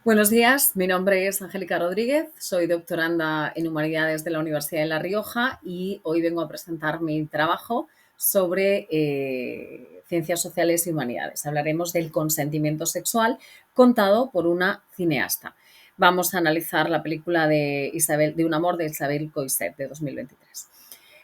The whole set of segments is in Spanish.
Buenos días, mi nombre es Angélica Rodríguez, soy doctoranda en Humanidades de la Universidad de La Rioja y hoy vengo a presentar mi trabajo sobre ciencias sociales y humanidades. Hablaremos del consentimiento sexual contado por una cineasta. Vamos a analizar la película de Un amor de Isabel Coixet de 2023.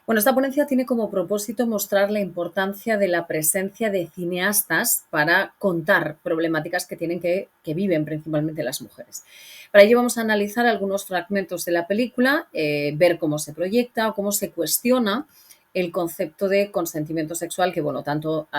Bueno, esta ponencia tiene como propósito mostrar la importancia de la presencia de cineastas para contar problemáticas que viven principalmente las mujeres. Para ello vamos a analizar algunos fragmentos de la película, ver cómo se proyecta o cómo se cuestiona el concepto de consentimiento sexual que, bueno, tanto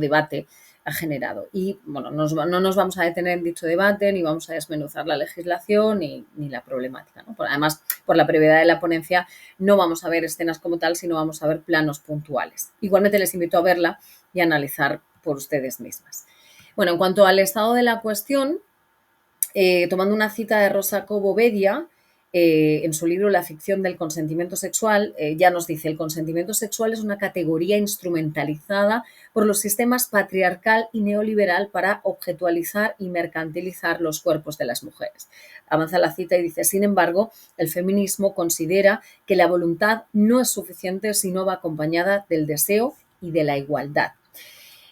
debate ha generado. Y, bueno, no nos vamos a detener en dicho debate, ni vamos a desmenuzar la legislación ni la problemática, ¿no? Además, por la brevedad de la ponencia, no vamos a ver escenas como tal, sino vamos a ver planos puntuales. Igualmente les invito a verla y a analizar por ustedes mismas. Bueno, en cuanto al estado de la cuestión, tomando una cita de Rosa Cobo Bedia, en su libro La ficción del consentimiento sexual, ya nos dice: el consentimiento sexual es una categoría instrumentalizada por los sistemas patriarcal y neoliberal para objetualizar y mercantilizar los cuerpos de las mujeres. Avanza la cita y dice: sin embargo, el feminismo considera que la voluntad no es suficiente si no va acompañada del deseo y de la igualdad.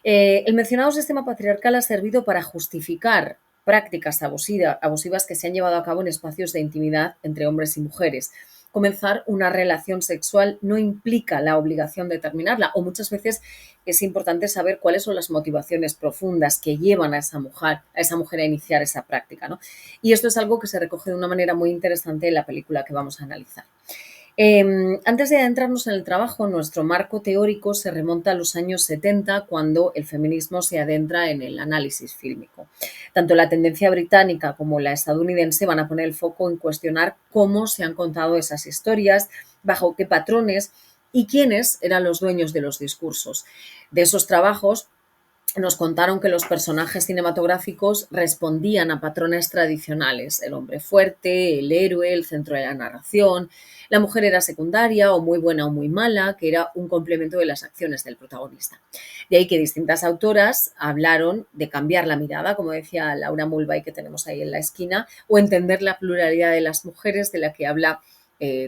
El mencionado sistema patriarcal ha servido para justificar prácticas abusivas que se han llevado a cabo en espacios de intimidad entre hombres y mujeres. Comenzar una relación sexual no implica la obligación de terminarla, o muchas veces es importante saber cuáles son las motivaciones profundas que llevan a esa mujer a iniciar esa práctica, ¿no? Y esto es algo que se recoge de una manera muy interesante en la película que vamos a analizar. Antes de adentrarnos en el trabajo, nuestro marco teórico se remonta a los años 70, cuando el feminismo se adentra en el análisis fílmico. Tanto la tendencia británica como la estadounidense van a poner el foco en cuestionar cómo se han contado esas historias, bajo qué patrones y quiénes eran los dueños de los discursos. De esos trabajos nos contaron que los personajes cinematográficos respondían a patrones tradicionales: el hombre fuerte, el héroe, el centro de la narración; la mujer era secundaria, o muy buena o muy mala, que era un complemento de las acciones del protagonista. De ahí que distintas autoras hablaron de cambiar la mirada, como decía Laura Mulvey, que tenemos ahí en la esquina, o entender la pluralidad de las mujeres, de la que habla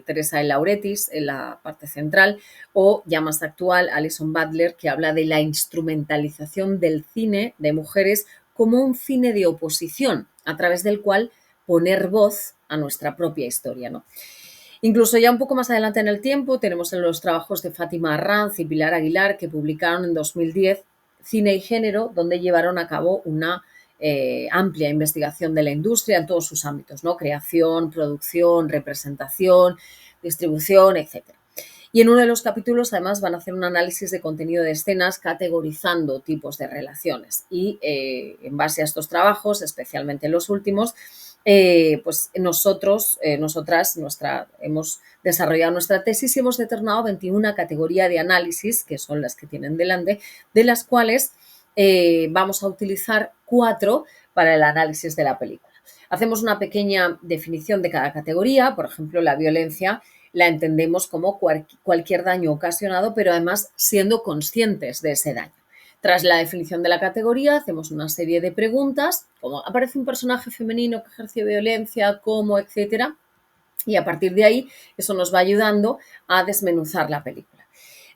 Teresa de Lauretis en la parte central, o ya más actual, Alison Butler, que habla de la instrumentalización del cine de mujeres como un cine de oposición, a través del cual poner voz a nuestra propia historia, ¿no? Incluso ya un poco más adelante en el tiempo tenemos en los trabajos de Fátima Arranz y Pilar Aguilar, que publicaron en 2010 Cine y Género, donde llevaron a cabo una amplia investigación de la industria en todos sus ámbitos, ¿no? Creación, producción, representación, distribución, etcétera. Y en uno de los capítulos, además, van a hacer un análisis de contenido de escenas, categorizando tipos de relaciones. Y en base a estos trabajos, especialmente los últimos, pues nosotras hemos desarrollado nuestra tesis y hemos determinado 21 categorías de análisis, que son las que tienen delante, de las cuales vamos a utilizar 4 para el análisis de la película. Hacemos una pequeña definición de cada categoría. Por ejemplo, la violencia la entendemos como cualquier daño ocasionado, pero además siendo conscientes de ese daño. Tras la definición de la categoría, hacemos una serie de preguntas, como: ¿aparece un personaje femenino que ejerce violencia? ¿Cómo? Etcétera. Y a partir de ahí, eso nos va ayudando a desmenuzar la película.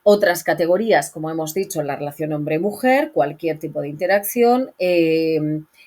Otras categorías, como hemos dicho, la relación hombre-mujer, cualquier tipo de interacción.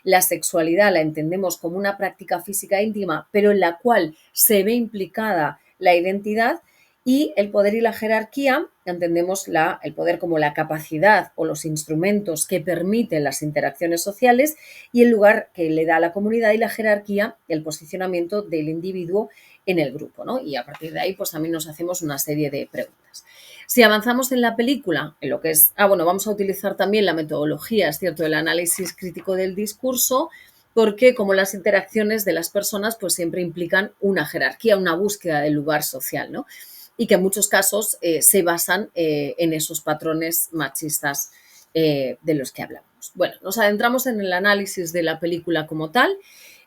La sexualidad la entendemos como una práctica física íntima, pero en la cual se ve implicada la identidad. Y el poder y la jerarquía, entendemos el poder como la capacidad o los instrumentos que permiten las interacciones sociales, y el lugar que le da a la comunidad; y la jerarquía, el posicionamiento del individuo en el grupo, ¿no? Y a partir de ahí, pues también nos hacemos una serie de preguntas. Si avanzamos en la película, en lo que es, vamos a utilizar también la metodología, es cierto, del análisis crítico del discurso, porque como las interacciones de las personas, pues siempre implican una jerarquía, una búsqueda del lugar social, ¿no? Y que en muchos casos se basan en esos patrones machistas de los que hablamos. Bueno, nos adentramos en el análisis de la película como tal.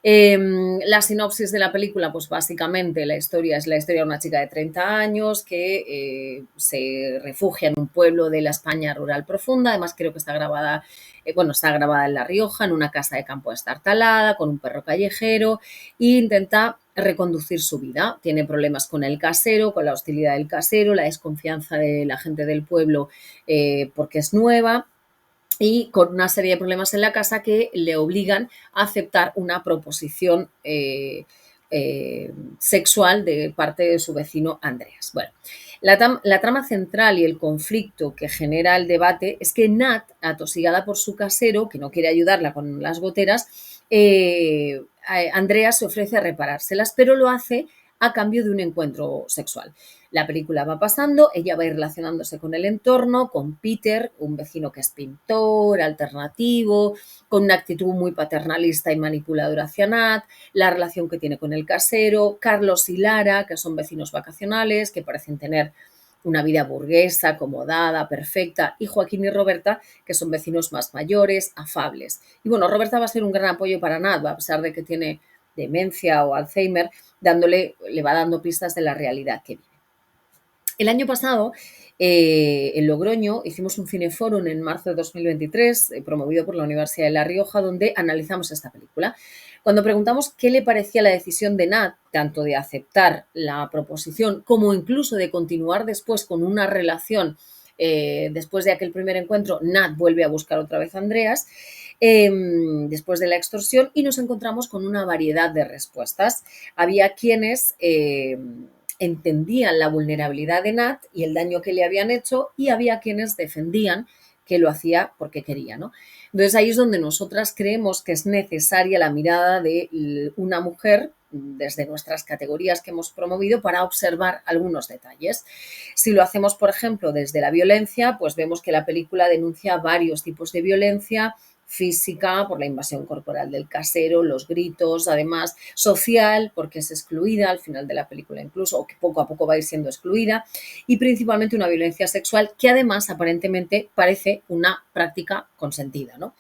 La sinopsis de la película, pues básicamente la historia es la historia de una chica de 30 años que se refugia en un pueblo de la España rural profunda. Además, creo que está grabada, está grabada en La Rioja, en una casa de campo destartalada, con un perro callejero, e intenta reconducir su vida. Tiene problemas con el casero, con la hostilidad del casero, la desconfianza de la gente del pueblo porque es nueva, y con una serie de problemas en la casa que le obligan a aceptar una proposición sexual de parte de su vecino Andreas. Bueno, la trama central y el conflicto que genera el debate es que Nat, atosigada por su casero, que no quiere ayudarla con las goteras, Andrea se ofrece a reparárselas, pero lo hace a cambio de un encuentro sexual. La película va pasando, ella va a ir relacionándose con el entorno, con Peter, un vecino que es pintor, alternativo, con una actitud muy paternalista y manipuladora hacia Nat, la relación que tiene con el casero, Carlos y Lara, que son vecinos vacacionales, que parecen tener una vida burguesa, acomodada, perfecta, y Joaquín y Roberta, que son vecinos más mayores, afables. Y bueno, Roberta va a ser un gran apoyo para Nat, a pesar de que tiene demencia o Alzheimer, le va dando pistas de la realidad que vive. El año pasado, en Logroño, hicimos un cineforum en marzo de 2023, promovido por la Universidad de La Rioja, donde analizamos esta película. Cuando preguntamos qué le parecía la decisión de Nat, tanto de aceptar la proposición como incluso de continuar después con una relación, después de aquel primer encuentro, Nat vuelve a buscar otra vez a Andreas, después de la extorsión, y nos encontramos con una variedad de respuestas. Había quienes entendían la vulnerabilidad de Nat y el daño que le habían hecho, y había quienes defendían que lo hacía porque quería, ¿no? Entonces ahí es donde nosotras creemos que es necesaria la mirada de una mujer desde nuestras categorías que hemos promovido para observar algunos detalles. Si lo hacemos, por ejemplo, desde la violencia, pues vemos que la película denuncia varios tipos de violencia: física, por la invasión corporal del casero, los gritos, además social, porque es excluida al final de la película incluso, o que poco a poco va a ir siendo excluida, y principalmente una violencia sexual que además aparentemente parece una práctica consentida, ¿no?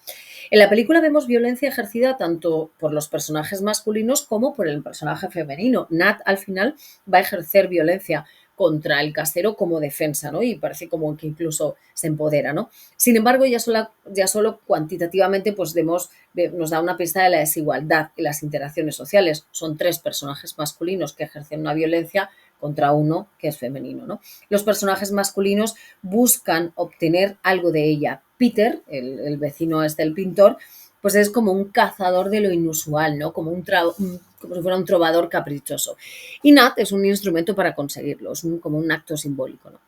En la película vemos violencia ejercida tanto por los personajes masculinos como por el personaje femenino. Nat al final va a ejercer violencia contra el casero como defensa, ¿no? Y parece como que incluso se empodera, ¿no? Sin embargo, ya solo cuantitativamente pues nos da una pista de la desigualdad en las interacciones sociales. Son 3 personajes masculinos que ejercen una violencia contra uno que es femenino, ¿no? Los personajes masculinos buscan obtener algo de ella. Peter, el vecino el pintor, pues es como un cazador de lo inusual, ¿no? Como si fuera un trovador caprichoso. Y Nat es un instrumento para conseguirlo, como un acto simbólico, ¿no?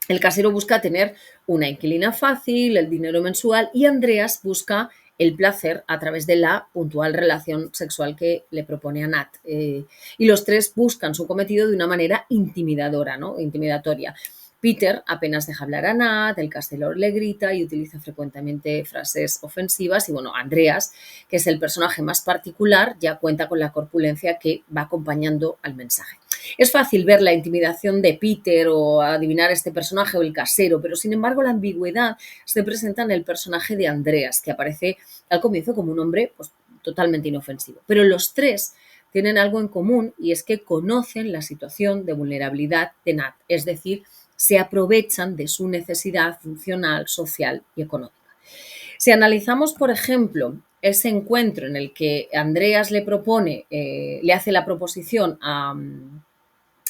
El casero busca tener una inquilina fácil, el dinero mensual, y Andreas busca el placer a través de la puntual relación sexual que le propone a Nat. Y los 3 buscan su cometido de una manera intimidadora, ¿no? Intimidatoria. Peter apenas deja hablar a Nat, el casero le grita y utiliza frecuentemente frases ofensivas. Y bueno, Andreas, que es el personaje más particular, ya cuenta con la corpulencia que va acompañando al mensaje. Es fácil ver la intimidación de Peter o adivinar este personaje o el casero, pero sin embargo la ambigüedad se presenta en el personaje de Andreas, que aparece al comienzo como un hombre pues, totalmente inofensivo. Pero los 3 tienen algo en común, y es que conocen la situación de vulnerabilidad de Nat, es decir, se aprovechan de su necesidad funcional, social y económica. Si analizamos, por ejemplo, ese encuentro en el que Andreas le hace la proposición a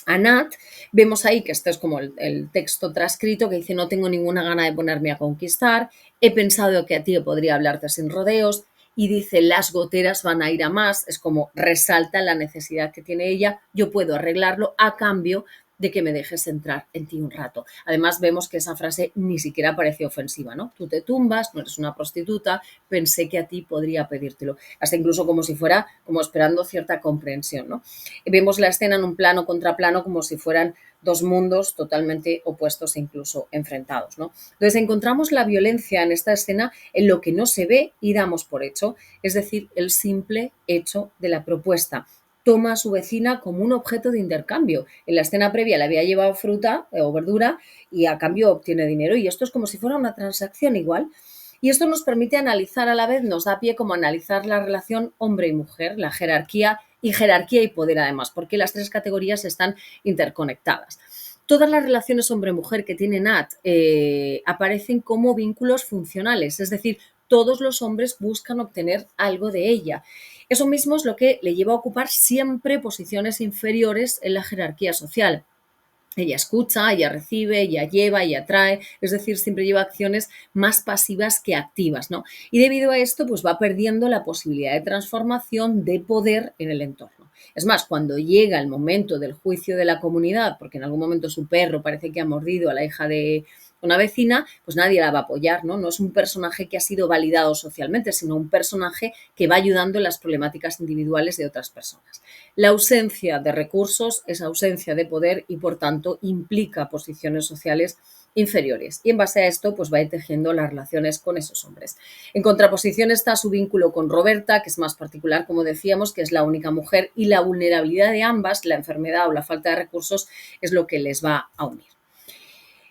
Nat, vemos ahí que este es como el texto transcrito que dice: no tengo ninguna gana de ponerme a conquistar, he pensado que a ti podría hablarte sin rodeos, y dice: las goteras van a ir a más, es como resalta la necesidad que tiene ella, yo puedo arreglarlo a cambio de que me dejes entrar en ti un rato. Además vemos que esa frase ni siquiera parece ofensiva, ¿no? Tú te tumbas, no eres una prostituta, pensé que a ti podría pedírtelo. Hasta incluso como si fuera como esperando cierta comprensión, ¿no? Vemos la escena en un plano contra plano como si fueran 2 mundos totalmente opuestos e incluso enfrentados, ¿no? Entonces encontramos la violencia en esta escena en lo que no se ve y damos por hecho, es decir, el simple hecho de la propuesta. Toma a su vecina como un objeto de intercambio. En la escena previa le había llevado fruta o verdura y a cambio obtiene dinero, y esto es como si fuera una transacción igual. Y esto nos permite analizar a la vez, nos da pie como analizar la relación hombre y mujer, la jerarquía y poder además, porque las tres categorías están interconectadas. Todas las relaciones hombre-mujer que tiene Nat aparecen como vínculos funcionales, es decir, todos los hombres buscan obtener algo de ella. Eso mismo es lo que le lleva a ocupar siempre posiciones inferiores en la jerarquía social. Ella escucha, ella recibe, ella lleva, ella trae, es decir, siempre lleva acciones más pasivas que activas, ¿no? Y debido a esto, pues va perdiendo la posibilidad de transformación de poder en el entorno. Es más, cuando llega el momento del juicio de la comunidad, porque en algún momento su perro parece que ha mordido a la hija de una vecina, pues nadie la va a apoyar, ¿no? No es un personaje que ha sido validado socialmente, sino un personaje que va ayudando en las problemáticas individuales de otras personas. La ausencia de recursos es ausencia de poder y, por tanto, implica posiciones sociales inferiores. Y en base a esto, pues va a ir tejiendo las relaciones con esos hombres. En contraposición está su vínculo con Roberta, que es más particular, como decíamos, que es la única mujer, y la vulnerabilidad de ambas, la enfermedad o la falta de recursos, es lo que les va a unir.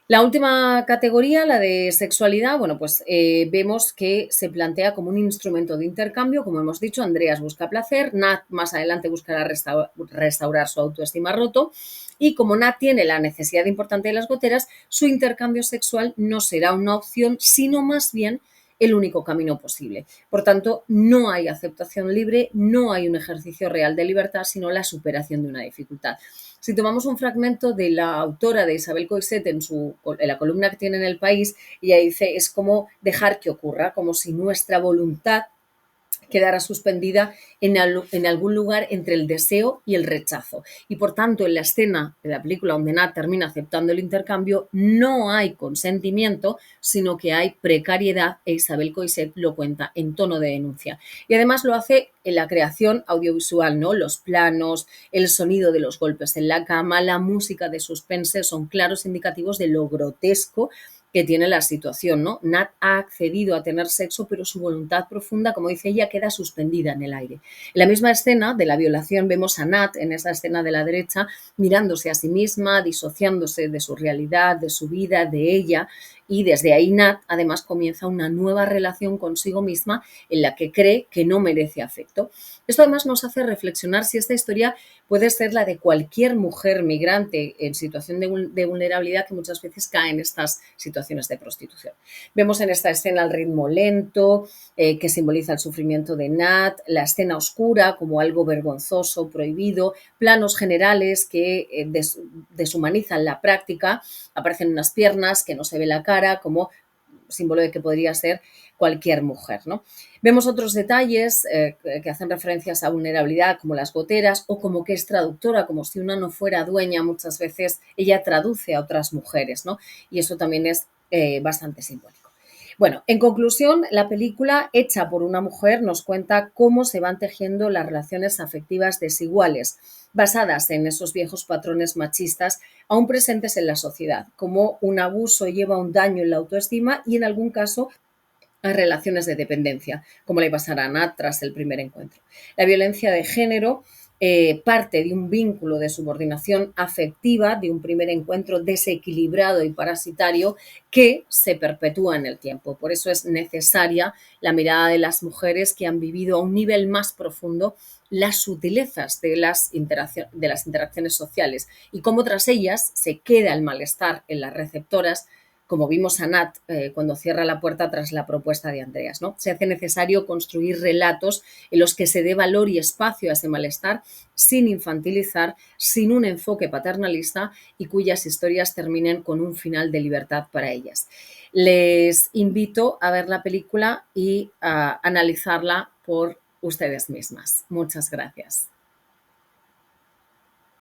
La última categoría, la de sexualidad, bueno, pues vemos que se plantea como un instrumento de intercambio. Como hemos dicho, Andreas busca placer, Nat más adelante buscará restaurar su autoestima roto, y como Nat tiene la necesidad importante de las goteras, su intercambio sexual no será una opción, sino más bien el único camino posible. Por tanto, no hay aceptación libre, no hay un ejercicio real de libertad, sino la superación de una dificultad. Si tomamos un fragmento de la autora de Isabel Coixet en la columna que tiene en El País, ella dice, es como dejar que ocurra, como si nuestra voluntad quedara suspendida en algún lugar entre el deseo y el rechazo. Y por tanto, en la escena de la película donde Nat termina aceptando el intercambio, no hay consentimiento, sino que hay precariedad, e Isabel Coixet lo cuenta en tono de denuncia. Y además lo hace en la creación audiovisual, ¿no? Los planos, el sonido de los golpes en la cama, la música de suspense son claros indicativos de lo grotesco que tiene la situación, ¿no? Nat ha accedido a tener sexo, pero su voluntad profunda, como dice ella, queda suspendida en el aire. En la misma escena de la violación vemos a Nat, en esa escena de la derecha, mirándose a sí misma, disociándose de su realidad, de su vida, de ella, y desde ahí Nat además comienza una nueva relación consigo misma en la que cree que no merece afecto. Esto además nos hace reflexionar si esta historia puede ser la de cualquier mujer migrante en situación de vulnerabilidad que muchas veces cae en estas situaciones de prostitución. Vemos en esta escena el ritmo lento, que simboliza el sufrimiento de Nat, la escena oscura como algo vergonzoso, prohibido, planos generales que deshumanizan la práctica, aparecen unas piernas que no se ve la cara, como símbolo de que podría ser cualquier mujer, ¿no? Vemos otros detalles que hacen referencias a vulnerabilidad, como las goteras, o como que es traductora, como si una no fuera dueña, muchas veces ella traduce a otras mujeres, ¿no? Y eso también es bastante simbólico. Bueno, en conclusión, la película hecha por una mujer nos cuenta cómo se van tejiendo las relaciones afectivas desiguales, basadas en esos viejos patrones machistas aún presentes en la sociedad, como un abuso lleva a un daño en la autoestima y en algún caso a relaciones de dependencia, como le pasará a Nat tras el primer encuentro. La violencia de género parte de un vínculo de subordinación afectiva, de un primer encuentro desequilibrado y parasitario que se perpetúa en el tiempo. Por eso es necesaria la mirada de las mujeres que han vivido a un nivel más profundo las sutilezas de las interacciones sociales y cómo tras ellas se queda el malestar en las receptoras, como vimos a Nat cuando cierra la puerta tras la propuesta de Andreas, ¿no? Se hace necesario construir relatos en los que se dé valor y espacio a ese malestar sin infantilizar, sin un enfoque paternalista y cuyas historias terminen con un final de libertad para ellas. Les invito a ver la película y a analizarla por ustedes mismas. Muchas gracias.